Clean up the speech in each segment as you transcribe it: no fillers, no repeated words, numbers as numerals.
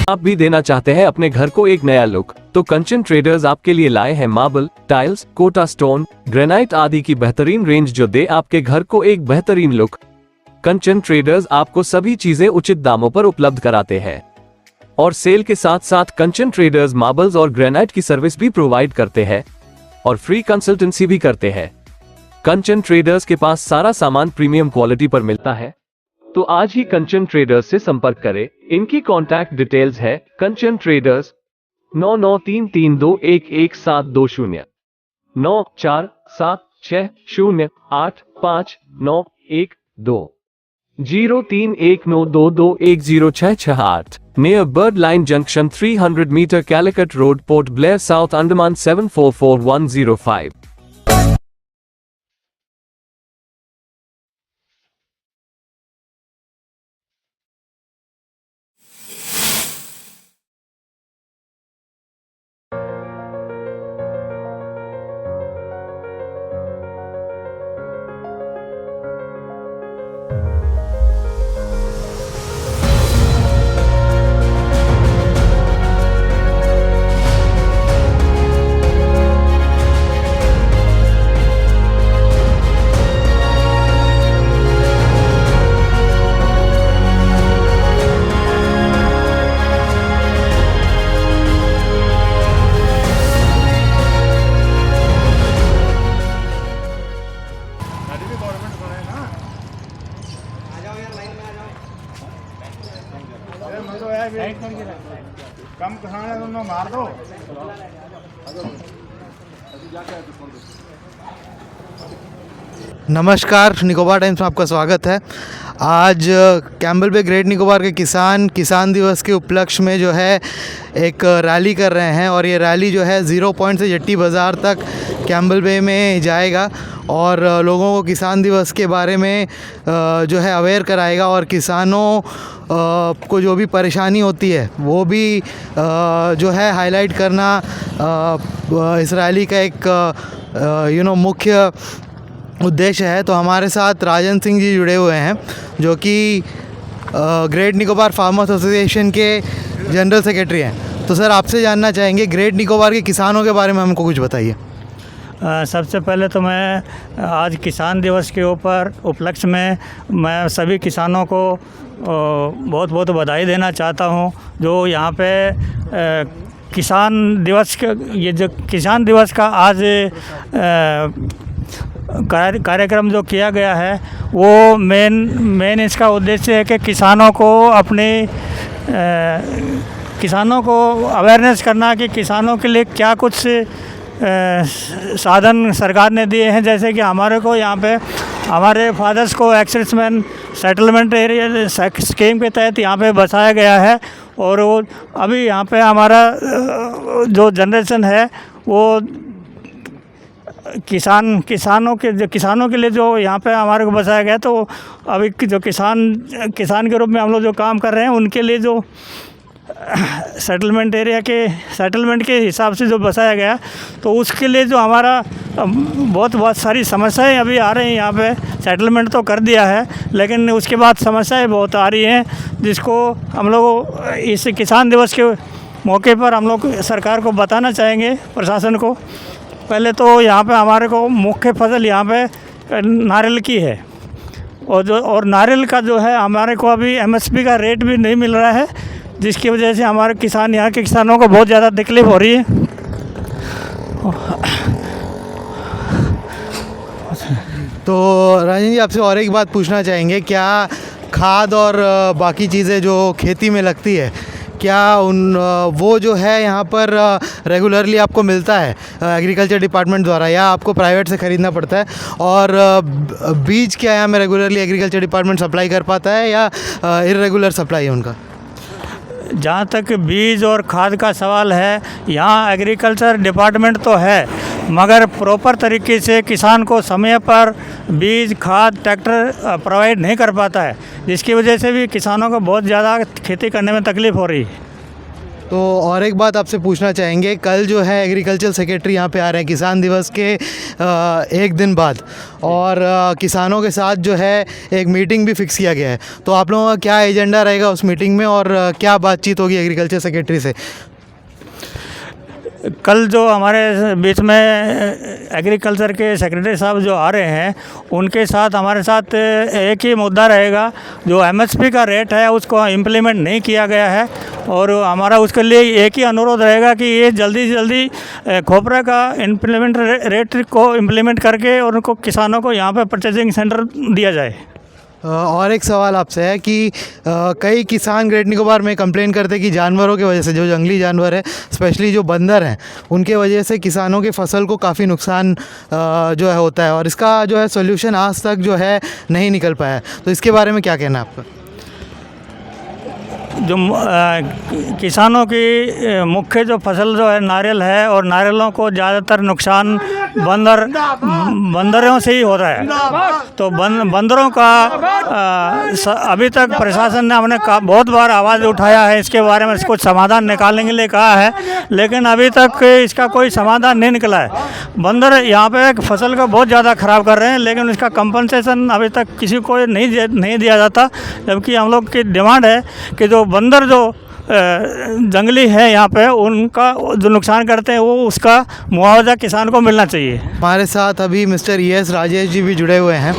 आप भी देना चाहते हैं अपने घर को एक नया लुक, तो कंचन ट्रेडर्स आपके लिए लाए हैं marble, tiles, Kota stone, granite आदि की बेहतरीन रेंज जो दे आपके घर को एक बेहतरीन लुक। कंचन ट्रेडर्स आपको सभी चीजें उचित दामों पर उपलब्ध कराते हैं और सेल के साथ साथ कंचन ट्रेडर्स मार्बल्स और ग्रेनाइट की सर्विस भी प्रोवाइड करते हैं और फ्री कंसल्टेंसी भी करते हैं। कंचन ट्रेडर्स के पास सारा सामान प्रीमियम क्वालिटी पर मिलता है, तो आज ही कंचन ट्रेडर्स से संपर्क करें। इनकी कॉन्टैक्ट डिटेल्स है कंचन traders 9933211720 9476085912 031922106668 near Birdline Junction 300 meter Calicut Road, Port Blair, South Andaman 744105। कम खाना दोनों मार दो। नमस्कार, निकोबार टाइम्स में आपका स्वागत है। आज कैम्बल बे ग्रेट निकोबार के किसान दिवस के उपलक्ष्य में जो है एक रैली कर रहे हैं और ये रैली जो है 0 पॉइंट से जट्टी बाज़ार तक कैम्बल बे में जाएगा और लोगों को किसान दिवस के बारे में जो है अवेयर कराएगा और किसानों को जो भी परेशानी होती है वो भी जो है हाईलाइट करना इस रैली का एक मुख्य उद्देश्य है। तो हमारे साथ राजन सिंह जी जुड़े हुए हैं जो कि ग्रेट निकोबार फार्मर्स एसोसिएशन के जनरल सेक्रेटरी हैं। तो सर, आपसे जानना चाहेंगे ग्रेट निकोबार के किसानों के बारे में हमको कुछ बताइए। सबसे पहले तो मैं आज किसान दिवस के ऊपर उपलक्ष्य में मैं सभी किसानों को बहुत बहुत बधाई देना चाहता हूं। जो यहाँ पे किसान दिवस का ये जो किसान दिवस का आज कार्यक्रम जो किया गया है वो मेन इसका उद्देश्य है कि किसानों को अवेयरनेस करना कि किसानों के लिए क्या कुछ साधन सरकार ने दिए हैं। जैसे कि हमारे को यहाँ पे हमारे फादर्स को एक्सेसमैन सेटलमेंट एरिया स्कीम के तहत यहाँ पे बसाया गया है और वो अभी यहाँ पे हमारा जो जनरेशन है वो किसानों के लिए जो यहाँ पे हमारे को बसाया गया। तो अभी जो किसान के रूप में हम लोग जो काम कर रहे हैं उनके लिए जो सेटलमेंट के हिसाब से जो बसाया गया तो उसके लिए जो हमारा बहुत सारी समस्याएं अभी आ रही हैं। यहाँ पे सेटलमेंट तो कर दिया है लेकिन उसके बाद समस्याएं बहुत आ रही हैं, जिसको हम लोग इस किसान दिवस के मौके पर हम लोग सरकार को बताना चाहेंगे, प्रशासन को। पहले तो यहाँ पे हमारे को मुख्य फसल यहाँ पे नारियल की है और नारियल का जो है हमारे को अभी MSP का रेट भी नहीं मिल रहा है, जिसकी वजह से हमारे यहाँ के किसानों को बहुत ज़्यादा तकलीफ़ हो रही है। तो राजन जी, आपसे और एक बात पूछना चाहेंगे, क्या खाद और बाकी चीज़ें जो खेती में लगती है क्या वो जो है यहाँ पर रेगुलरली आपको मिलता है एग्रीकल्चर डिपार्टमेंट द्वारा या आपको प्राइवेट से ख़रीदना पड़ता है? और बीज क्या यहाँ में रेगुलरली एग्रीकल्चर डिपार्टमेंट सप्लाई कर पाता है या इर्रेगुलर सप्लाई है उनका? जहाँ तक बीज और खाद का सवाल है, यहाँ एग्रीकल्चर डिपार्टमेंट तो है मगर प्रॉपर तरीके से किसान को समय पर बीज, खाद, ट्रैक्टर प्रोवाइड नहीं कर पाता है, जिसकी वजह से भी किसानों को बहुत ज़्यादा खेती करने में तकलीफ़ हो रही है। तो और एक बात आपसे पूछना चाहेंगे, कल जो है एग्रीकल्चर सेक्रेटरी यहाँ पे आ रहे हैं किसान दिवस के एक दिन बाद, और किसानों के साथ जो है एक मीटिंग भी फिक्स किया गया है, तो आप लोगों का क्या एजेंडा रहेगा उस मीटिंग में और क्या बातचीत होगी एग्रीकल्चर सेक्रेटरी से? कल जो हमारे बीच में एग्रीकल्चर के सेक्रेटरी साहब जो आ रहे हैं, उनके साथ हमारे साथ एक ही मुद्दा रहेगा, जो एमएसपी का रेट है उसको इम्प्लीमेंट नहीं किया गया है, और हमारा उसके लिए एक ही अनुरोध रहेगा कि ये जल्दी से जल्दी खोपरा का इम्प्लीमेंट रेट को इम्प्लीमेंट करके और उनको किसानों को यहाँ पे परचेजिंग सेंटर दिया जाए। और एक सवाल आपसे है कि कई किसान ग्रेट निकोबार में कंप्लेन करते हैं कि जानवरों की वजह से, जो जंगली जानवर है स्पेशली जो बंदर हैं, उनके वजह से किसानों के फसल को काफ़ी नुकसान जो है होता है, और इसका जो है सॉल्यूशन आज तक जो है नहीं निकल पाया है, तो इसके बारे में क्या कहना है आपका? जो किसानों की मुख्य जो फसल जो है नारियल है, और नारियलों को ज़्यादातर नुकसान बंदरों से ही हो रहा है। तो बंदरों का अभी तक प्रशासन ने हमने बहुत बार आवाज़ उठाया है इसके बारे में, कुछ समाधान निकालने के लिए कहा है, लेकिन अभी तक इसका कोई समाधान नहीं निकला है। बंदर यहाँ पे फसल को बहुत ज़्यादा ख़राब कर रहे हैं, लेकिन उसका कंपनसेशन अभी तक किसी को नहीं दिया जाता, जबकि हम लोग की डिमांड है कि जो बंदर जो जंगली है यहाँ पे, उनका जो नुकसान करते हैं वो उसका मुआवजा किसान को मिलना चाहिए। हमारे साथ अभी मिस्टर ES राजेश जी भी जुड़े हुए हैं,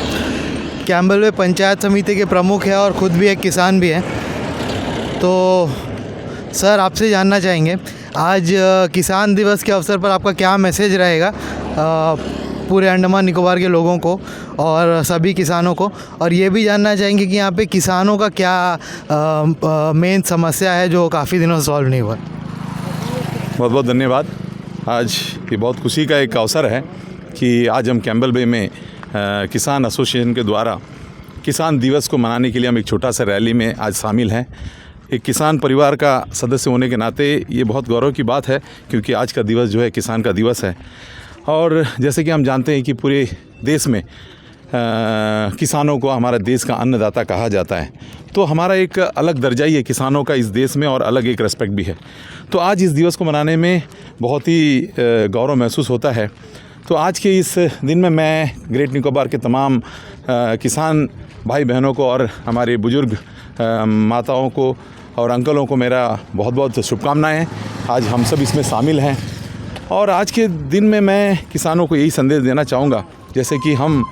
कैम्बल में पंचायत समिति के प्रमुख हैं और ख़ुद भी एक किसान भी हैं। तो सर आपसे जानना चाहेंगे, आज किसान दिवस के अवसर पर आपका क्या मैसेज रहेगा पूरे अंडमान निकोबार के लोगों को और सभी किसानों को, और ये भी जानना चाहेंगे कि यहाँ पे किसानों का क्या मेन समस्या है जो काफ़ी दिनों से सॉल्व नहीं हुआ? बहुत बहुत धन्यवाद। आज ये बहुत खुशी का एक अवसर है कि आज हम कैम्बल बे में किसान एसोसिएशन के द्वारा किसान दिवस को मनाने के लिए हम एक छोटा सा रैली में आज शामिल हैं। एक किसान परिवार का सदस्य होने के नाते ये बहुत गौरव की बात है, क्योंकि आज का दिवस जो है किसान का दिवस है। और जैसे कि हम जानते हैं कि पूरे देश में किसानों को हमारा देश का अन्नदाता कहा जाता है, तो हमारा एक अलग दर्जा ही है किसानों का इस देश में, और अलग एक रेस्पेक्ट भी है। तो आज इस दिवस को मनाने में बहुत ही गौरव महसूस होता है। तो आज के इस दिन में मैं ग्रेट निकोबार के तमाम किसान भाई बहनों को और हमारे बुजुर्ग माताओं को और अंकलों को मेरा बहुत बहुत शुभकामनाएँ। आज हम सब इसमें शामिल हैं, और आज के दिन में मैं किसानों को यही संदेश देना चाहूँगा, जैसे कि हम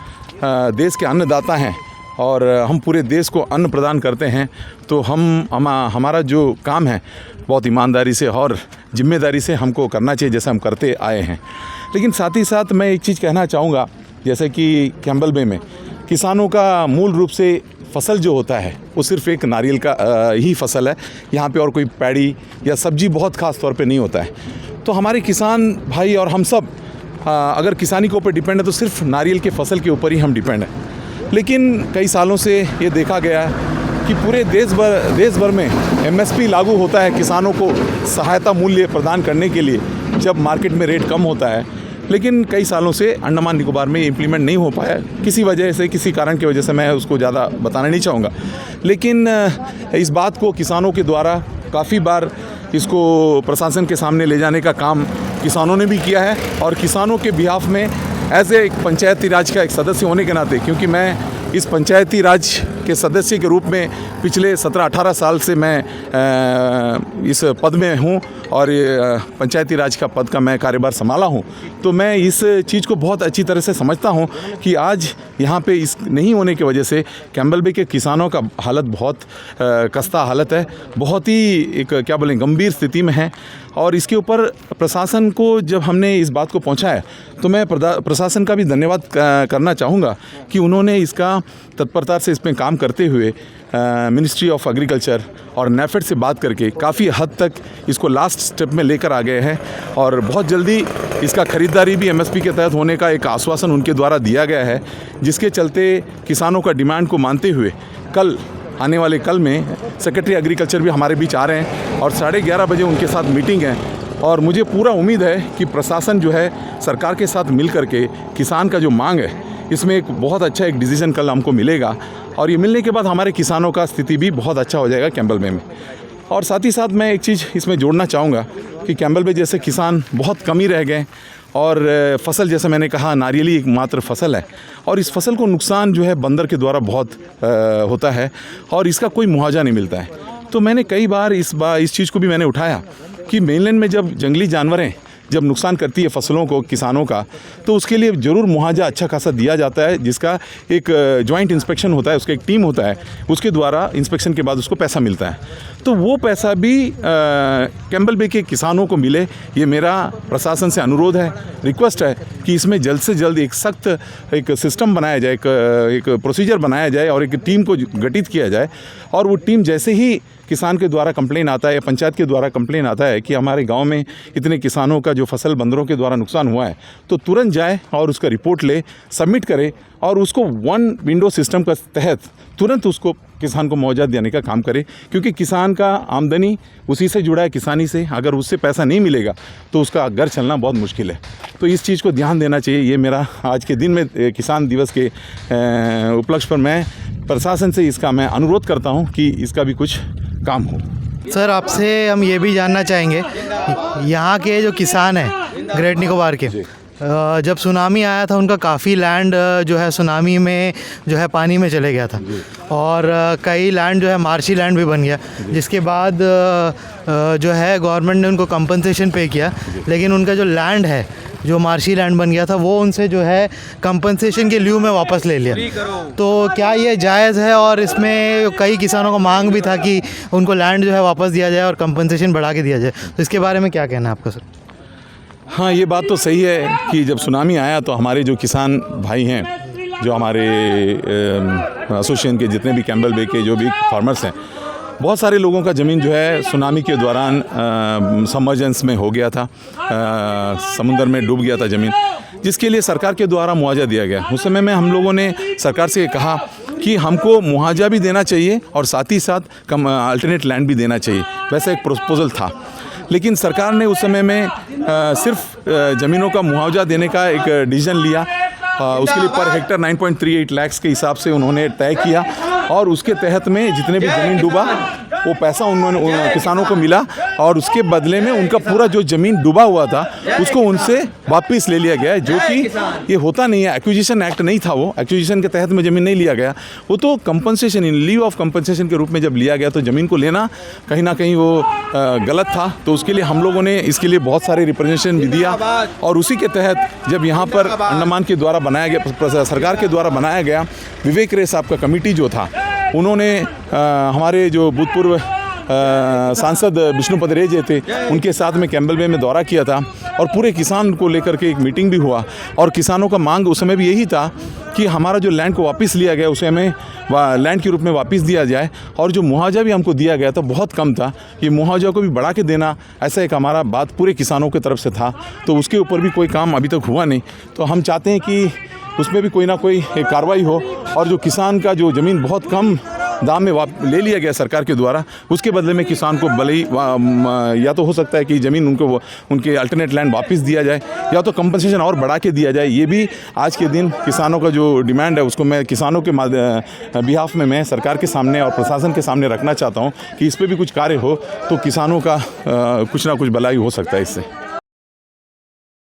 देश के अन्नदाता हैं और हम पूरे देश को अन्न प्रदान करते हैं, तो हमारा जो काम है बहुत ईमानदारी से और जिम्मेदारी से हमको करना चाहिए, जैसे हम करते आए हैं। लेकिन साथ ही साथ मैं एक चीज़ कहना चाहूँगा, जैसे कि कैम्बल बे में किसानों का मूल रूप से फसल जो होता है वो सिर्फ एक नारियल का ही फसल है। यहाँ पे और कोई पैडी या सब्जी बहुत ख़ास तौर पे नहीं होता है। तो हमारे किसान भाई और हम सब अगर किसानी के ऊपर डिपेंड है तो सिर्फ नारियल के फसल के ऊपर ही हम डिपेंड हैं। लेकिन कई सालों से ये देखा गया है कि पूरे देश भर में MSP लागू होता है किसानों को सहायता मूल्य प्रदान करने के लिए, जब मार्केट में रेट कम होता है। लेकिन कई सालों से अंडमान निकोबार में इम्प्लीमेंट नहीं हो पाया, किसी वजह से, किसी कारण की वजह से, मैं उसको ज़्यादा बताना नहीं चाहूँगा। लेकिन इस बात को किसानों के द्वारा काफ़ी बार इसको प्रशासन के सामने ले जाने का काम किसानों ने भी किया है, और किसानों के बिहाफ में एज ए एक पंचायती राज का एक सदस्य होने के नाते, क्योंकि मैं इस पंचायती राज के सदस्य के रूप में पिछले 17-18 साल से मैं इस पद में हूँ, और पंचायती राज का पद का मैं कार्यभार संभाला हूँ। तो मैं इस चीज़ को बहुत अच्छी तरह से समझता हूँ कि आज यहाँ पे इस नहीं होने की वजह से कैम्बल बे के किसानों का हालत बहुत खस्ता हालत है, बहुत ही एक क्या बोलें गंभीर स्थिति में है। और इसके ऊपर प्रशासन को जब हमने इस बात को पहुँचाया तो मैं प्रशासन का भी धन्यवाद करना चाहूँगा कि उन्होंने इसका तत्परता से इसमें काम करते हुए मिनिस्ट्री ऑफ एग्रीकल्चर और नेफेड से बात करके काफ़ी हद तक इसको लास्ट स्टेप में लेकर आ गए हैं, और बहुत जल्दी इसका ख़रीदारी भी MSP के तहत होने का एक आश्वासन उनके द्वारा दिया गया है, जिसके चलते किसानों का डिमांड को मानते हुए आने वाले कल में सेक्रेटरी एग्रीकल्चर भी हमारे बीच आ रहे हैं, और 11:30 बजे उनके साथ मीटिंग है। और मुझे पूरा उम्मीद है कि प्रशासन जो है सरकार के साथ मिल करके किसान का जो मांग है इसमें एक बहुत अच्छा एक डिसीजन कल हमको मिलेगा, और ये मिलने के बाद हमारे किसानों का स्थिति भी बहुत अच्छा हो जाएगा कैम्बल बे में। और साथ ही साथ मैं एक चीज़ इसमें जोड़ना चाहूँगा कि कैम्बल बे जैसे किसान बहुत कम ही रह गए और फसल जैसे मैंने कहा नारियली एकमात्र फसल है और इस फसल को नुकसान जो है बंदर के द्वारा बहुत होता है और इसका कोई मुआवजा नहीं मिलता है। तो मैंने कई बार इस चीज़ को भी मैंने उठाया कि मेनलैंड में जब जंगली जानवरें जब नुकसान करती है फसलों को किसानों का तो उसके लिए ज़रूर मुआवजा अच्छा खासा दिया जाता है, जिसका एक जॉइंट इंस्पेक्शन होता है, उसका एक टीम होता है, उसके द्वारा इंस्पेक्शन के बाद उसको पैसा मिलता है। तो वो पैसा भी कैम्बल बे के किसानों को मिले, ये मेरा प्रशासन से अनुरोध है, रिक्वेस्ट है कि इसमें जल्द से जल्द एक सख्त एक सिस्टम बनाया जाए, एक प्रोसीजर बनाया जाए और एक टीम को गठित किया जाए और वो टीम जैसे ही किसान के द्वारा कंप्लेन आता है या पंचायत के द्वारा कंप्लेन आता है कि हमारे गांव में इतने किसानों का जो फसल बंदरों के द्वारा नुकसान हुआ है, तो तुरंत जाए और उसका रिपोर्ट ले, सबमिट करे और उसको वन विंडो सिस्टम के तहत तुरंत उसको किसान को मुआवजा देने का काम करे, क्योंकि किसान का आमदनी उसी से जुड़ा है, किसानी से। अगर उससे पैसा नहीं मिलेगा तो उसका घर चलना बहुत मुश्किल है। तो इस चीज़ को ध्यान देना चाहिए। ये मेरा आज के दिन में किसान दिवस के उपलक्ष्य पर मैं प्रशासन से इसका मैं अनुरोध करता हूँ कि इसका भी कुछ काम हो। सर, आपसे हम ये भी जानना चाहेंगे, यहाँ के जो किसान हैं ग्रेट निकोबार के, जब सुनामी आया था उनका काफ़ी लैंड जो है सुनामी में जो है पानी में चले गया था और कई लैंड जो है मार्शी लैंड भी बन गया, जिसके बाद जो है गवर्नमेंट ने उनको कंपनसेशन पे किया, लेकिन उनका जो लैंड है जो मार्शी लैंड बन गया था वो उनसे जो है कंपनसेशन के लिeu में वापस ले लिया। तो क्या ये जायज़ है? और इसमें कई किसानों का मांग भी था कि उनको लैंड जो है वापस दिया जाए और कंपनसेशन बढ़ा के दिया जाए, तो इसके बारे में क्या कहना है आपका सर? हाँ, ये बात तो सही है कि जब सुनामी आया तो हमारे जो किसान भाई हैं, जो हमारे एसोसिएशन के जितने भी कैम्बल बे के जो भी फार्मर्स हैं, बहुत सारे लोगों का ज़मीन जो है सुनामी के दौरान सबमर्जेंस में हो गया था, समुंदर में डूब गया था ज़मीन, जिसके लिए सरकार के द्वारा मुआवजा दिया गया। उस समय में हम लोगों ने सरकार से कहा कि हमको मुआवजा भी देना चाहिए और साथ ही साथ अल्टरनेट लैंड भी देना चाहिए, वैसा एक प्रपोजल था। लेकिन सरकार ने उस समय में सिर्फ ज़मीनों का मुआवजा देने का एक डिसीजन लिया। उसके लिए पर हेक्टर 9.38 लाख के हिसाब से उन्होंने तय किया और उसके तहत में जितने भी ज़मीन डूबा वो पैसा उन्होंने किसानों को मिला और उसके बदले में उनका पूरा जो ज़मीन डूबा हुआ था उसको उनसे वापस ले लिया गया, जो कि ये होता नहीं है। एक्विजिशन एक्ट नहीं था, वो एक्विजिशन के तहत में ज़मीन नहीं लिया गया, वो तो compensation in leave of compensation के रूप में जब लिया गया तो ज़मीन को लेना कहीं ना कहीं वो गलत था। तो उसके लिए हम लोगों ने इसके लिए बहुत सारे रिप्रेजेंटेशन भी दिया और उसी के तहत जब यहाँ पर अंडमान के द्वारा बनाया गया, सरकार के द्वारा बनाया गया विवेक रे साहब का कमेटी जो था, उन्होंने हमारे जो भूतपूर्व सांसद विष्णुपद रे जी थे उनके साथ में कैम्बल बे में दौरा किया था और पूरे किसान को लेकर के एक मीटिंग भी हुआ और किसानों का मांग उस समय भी यही था कि हमारा जो लैंड को वापस लिया गया उसे हमें लैंड के रूप में वापस दिया जाए और जो मुआवजा भी हमको दिया गया था बहुत कम था, ये मुआवजा को भी बढ़ा के देना, ऐसा एक हमारा बात पूरे किसानों की तरफ से था। तो उसके ऊपर भी कोई काम अभी तक हुआ नहीं, तो हम चाहते हैं कि उसमें भी कोई ना कोई एक कार्रवाई हो और जो किसान का जो ज़मीन बहुत कम दाम में ले लिया गया सरकार के द्वारा, उसके बदले में किसान को भले ही या तो हो सकता है कि ज़मीन उनको उनके अल्टरनेट लैंड वापस दिया जाए या तो कंपनसेशन और बढ़ा के दिया जाए। ये भी आज के दिन किसानों का जो डिमांड है उसको मैं किसानों के बिहाफ में मैं सरकार के सामने और प्रशासन के सामने रखना चाहता हूँ कि इस पर भी कुछ कार्य हो तो किसानों का कुछ ना कुछ भलाई हो सकता है इससे।